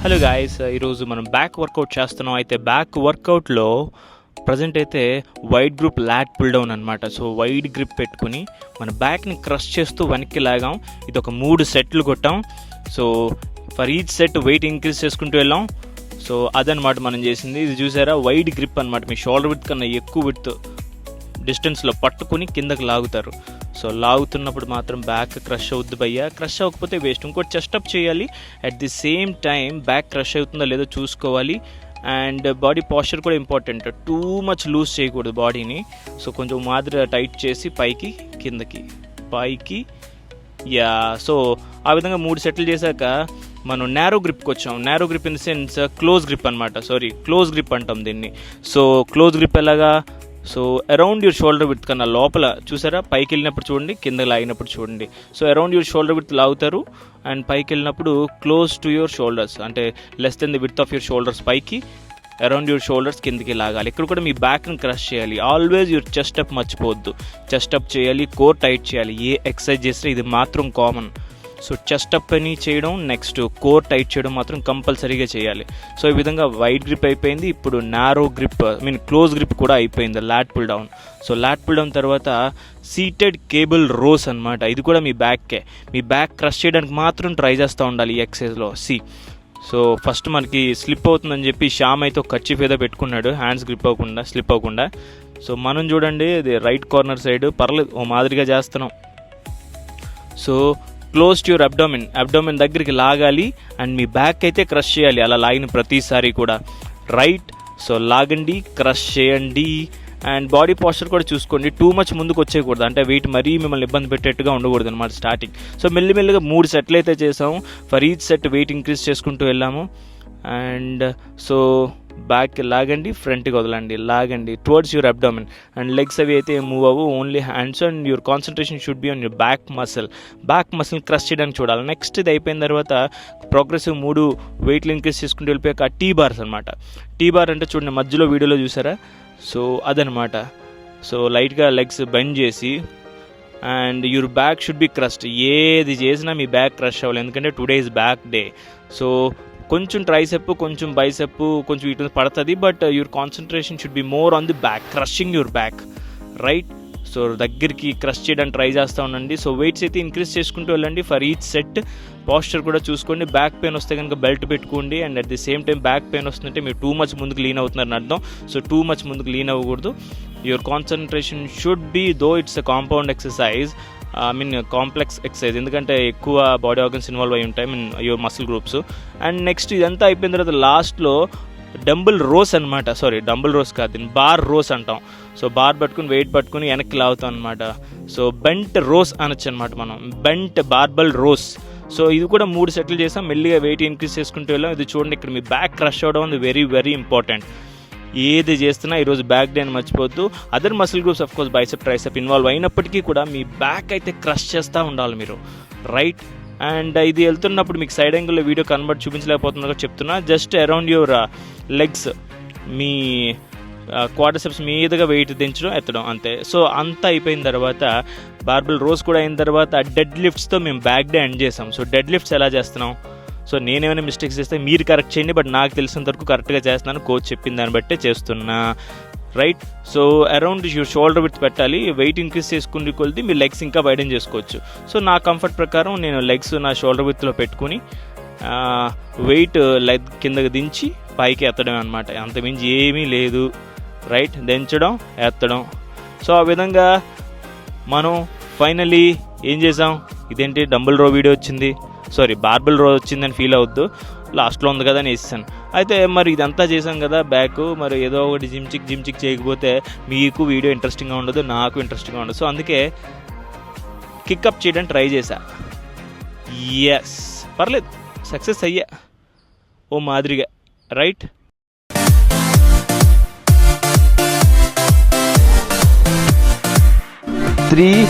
Hello guys, ఈరోజు మనం back workout చేస్తున్నాం. అయితే బ్యాక్ వర్కౌట్లో ప్రజెంట్ అయితే wide group lat pull down అనమాట. సో వైడ్ గ్రిప్ పెట్టుకుని మన బ్యాక్ని క్రష్ చేస్తూ వెనక్కి లాగాం. ఇది ఒక 3 సెట్లు కొట్టాం. So for each set weight increase చేసుకుంటూ వెళ్ళాం. సో అదనమాట మనం చేసింది. ఇది చూసారా, వైడ్ గ్రిప్ అనమాట. మీ షోల్డర్ విడ్త్ కన్నా ఎక్కువ విడ్త్ డిస్టెన్స్లో పట్టుకుని కిందకి లాగుతారు. సో లాగుతున్నప్పుడు మాత్రం బ్యాక్ క్రష్ అవుద్ది భయ్యా. క్రష్ అవ్వకపోతే వేస్ట్. ఇంకోటి చెస్ట్ అప్ చేయాలి. At the same time back crush అవుతుందో లేదో చూసుకోవాలి. అండ్ బాడీ పాస్చర్ కూడా ఇంపార్టెంట్. టూ మచ్ లూజ్ చేయకూడదు బాడీని. సో కొంచెం మాదిరి టైట్ చేసి పైకి కిందకి పైకి సో ఆ విధంగా 3 సెటిల్ చేశాక మనం నేరో గ్రిప్కి వచ్చాం. Narrow grip in the sense close grip అనమాట. క్లోజ్ గ్రిప్ అంటాం దీన్ని. సో క్లోజ్ గ్రిప్ ఎలాగా, so around your shoulder width కన్నా లోపల చూసారా, పైకి వెళ్ళినప్పుడు చూడండి, కింద లాగినప్పుడు చూడండి. So around your shoulder width లాగుతారు అండ్ పైకి వెళ్ళినప్పుడు క్లోజ్ టు యువర్ షోల్డర్స్, అంటే less than the width of your shoulders పైకి, అరౌండ్ యువర్ షోల్డర్స్ కిందకి లాగాలి. ఇక్కడ కూడా మీ బ్యాక్ని క్రష్ చేయాలి. ఆల్వేస్ యూర్ చెస్ట్ అప్ మర్చిపోవద్దు. చెస్ట్ అప్ చేయాలి, కోర్ టైట్ చేయాలి. ఏ ఎక్సర్సైజ్ చేస్తే ఇది మాత్రం కామన్. సో చెస్ట్ అప్ అని చేయడం, నెక్స్ట్ కోర్ టైట్ చేయడం మాత్రం కంపల్సరీగా చేయాలి. సో ఈ విధంగా వైడ్ గ్రిప్ అయిపోయింది. ఇప్పుడు నారో గ్రిప్ క్లోజ్ గ్రిప్ కూడా అయిపోయింది, lat pull down. So lat pull down తర్వాత సీటెడ్ కేబుల్ రోస్ అనమాట. ఇది కూడా మీ బ్యాక్కే. మీ బ్యాక్ క్రష్ చేయడానికి మాత్రం ట్రై చేస్తూ ఉండాలి ఈ ఎక్సర్సైజ్లో. సో ఫస్ట్ మనకి స్లిప్ అవుతుందని చెప్పి శ్యామ్ అయితే ఒక కర్చీఫ్ ఏదో పెట్టుకున్నాడు, హ్యాండ్స్ స్లిప్ అవ్వకుండా. సో మనం చూడండి, ఇది రైట్ కార్నర్ సైడ్ పర్లేదు ఓ మాదిరిగా చేస్తున్నాం. So close to your abdomen దగ్గరికి లాగాలి అండ్ మీ బ్యాక్ అయితే క్రష్ చేయాలి. అలా లాగిన ప్రతిసారి కూడా రైట్. సో లాగండి, క్రష్ చేయండి అండ్ బాడీ పోస్చర్ కూడా చూసుకోండి. టూ మచ్ ముందుకు వచ్చేయకూడదు, అంటే వెయిట్ మరీ మిమ్మల్ని ఇబ్బంది పెట్టేట్టుగా ఉండకూడదు అనమాట స్టార్టింగ్. సో మెల్లిమెల్లిగా 3 సెట్లు అయితే చేసాము. For each set weight increase చేసుకుంటూ వెళ్ళాము. అండ్ సో బ్యాక్ లాగండి, ఫ్రంట్కి వదలండి, లాగండి towards your abdomen. And legs అవి అయితే మూవ్ అవ్వు, only hands. And your concentration should be on your back మసిల్ని క్రష్ చేయడానికి చూడాలి. నెక్స్ట్ ఇది అయిపోయిన తర్వాత ప్రోగ్రెసివ్ 3 వెయిట్లు ఇంక్రీజ్ చేసుకుంటూ వెళ్ళిపోయాక టీ బార్స్ అనమాట. టీ బార్ అంటే చూడండి, మధ్యలో వీడియోలో చూసారా, సో అదనమాట. సో లైట్గా లెగ్స్ బెండ్ చేసి and your back should be crushed. ఏది చేసినా మీ బ్యాక్ క్రష్ అవ్వాలి, ఎందుకంటే today is back day. So కొంచెం ట్రైసెప్, కొంచెం బైసెప్, కొంచెం ఇటు పడుతుంది, but your concentration should be more on the back, crushing your back, right. So దగ్గరికి క్రష్ చేయడానికి ట్రై చేస్తూ ఉండండి. సో వెయిట్స్ అయితే ఇంక్రీజ్ చేసుకుంటూ వెళ్ళండి. ఫర్ ఈచ్ సెట్ పాస్చర్ కూడా చూసుకోండి. బ్యాక్ పెయిన్ వస్తే కనుక బెల్ట్ పెట్టుకోండి. And at the same time back pain వస్తుందంటే మీరు టూ మచ్ ముందుకు లీన్ అవుతున్నారని అర్థం. సో టూ మచ్ ముందుకు లీన్ అవ్వకూడదు. Your concentration should B, though it's a compound exercise, complex exercise, ఎందుకంటే ఎక్కువ బాడీ ఆర్గన్స్ ఇన్వాల్వ్ అయి ఉంటాయి, your muscle groups. And next ఇదంతా అయిపోయిన తర్వాత లాస్ట్లో డంబుల్ రోస్ అనమాట. డంబుల్ రోస్ కాదు, దీన్ని బార్ రోస్ అంటాం. సో బార్ పట్టుకుని వెయిట్ పట్టుకుని వెనక్కి లాగుతాం అనమాట. సో బెంట్ రోస్ అనొచ్చు అనమాట మనం, బెంట్ బార్బల్ రోస్. సో ఇది కూడా 3 సెటిల్ చేసాం. మెల్లిగా వెయిట్ ఇంక్రీజ్ చేసుకుంటూ వెళ్ళాం. ఇది చూడండి, ఇక్కడ మీ బ్యాక్ క్రష్ అవ్వడం ఉంది వెరీ వెరీ ఇంపార్టెంట్. ఏది చేస్తున్నా ఈరోజు బ్యాక్ డే అని మర్చిపోద్దు. Other muscle groups of course bicep, tricep involve అయినప్పటికీ కూడా మీ బ్యాక్ అయితే క్రష్ చేస్తూ ఉండాలి మీరు, రైట్. అండ్ ఇది వెళ్తున్నప్పుడు మీకు సైడ్ యాంగిల్లో వీడియో కన్వర్ట్ చూపించలేకపోతున్నా చెప్తున్నా. Just around your legs, me quadriceps మీదుగా వెయిట్ దించడం, ఎత్తడం, అంతే. సో అంతా అయిపోయిన తర్వాత బార్బల్ రోస్ కూడా అయిన తర్వాత డెడ్ లిఫ్ట్స్తో మేము బ్యాక్ డే ఎండ్ చేసాం. సో డెడ్ లిఫ్ట్స్ ఎలా చేస్తున్నాం, సో నేనేమైనా మిస్టేక్స్ చేస్తే మీరు కరెక్ట్ చేయండి, బట్ నాకు తెలిసినంత వరకు కరెక్ట్గా చేస్తున్నాను. కోచ్ చెప్పిన దాన్ని బట్టే చేస్తున్నా, right. So around your shoulder width పెట్టాలి. వెయిట్ ఇంక్రీజ్ చేసుకుని కొలిది మీ లెగ్స్ ఇంకా వైడెన్ చేసుకోవచ్చు. సో నా కంఫర్ట్ ప్రకారం నేను లెగ్స్ నా షోల్డర్ విడ్త్లో పెట్టుకుని వెయిట్ లెగ్ కిందకి దించి పైకి ఎత్తడం అనమాట. అంతమించి ఏమీ లేదు, రైట్. దించడం, ఎత్తడం. సో ఆ విధంగా మనం ఫైనలీ ఏం చేసాం, ఇదేంటి డంబుల్ రో వీడియో వచ్చింది, బార్బల్ రో వచ్చిందని ఫీల్ అవద్దు, లాస్ట్లో ఉంది కదా అని వేసాను. అయితే మరి ఇదంతా చేసాం కదా బ్యాక్, మరి ఏదో ఒకటి జిమ్ చిక్ చేయకపోతే మీకు వీడియో ఇంట్రెస్టింగ్గా ఉండదు, నాకు ఇంట్రెస్టింగ్గా ఉండదు. సో అందుకే కిక్అప్ చేయడానికి ట్రై చేశా. ఎస్, పర్లేదు, సక్సెస్ అయ్యా ఓ మాదిరిగా, రైట్. Three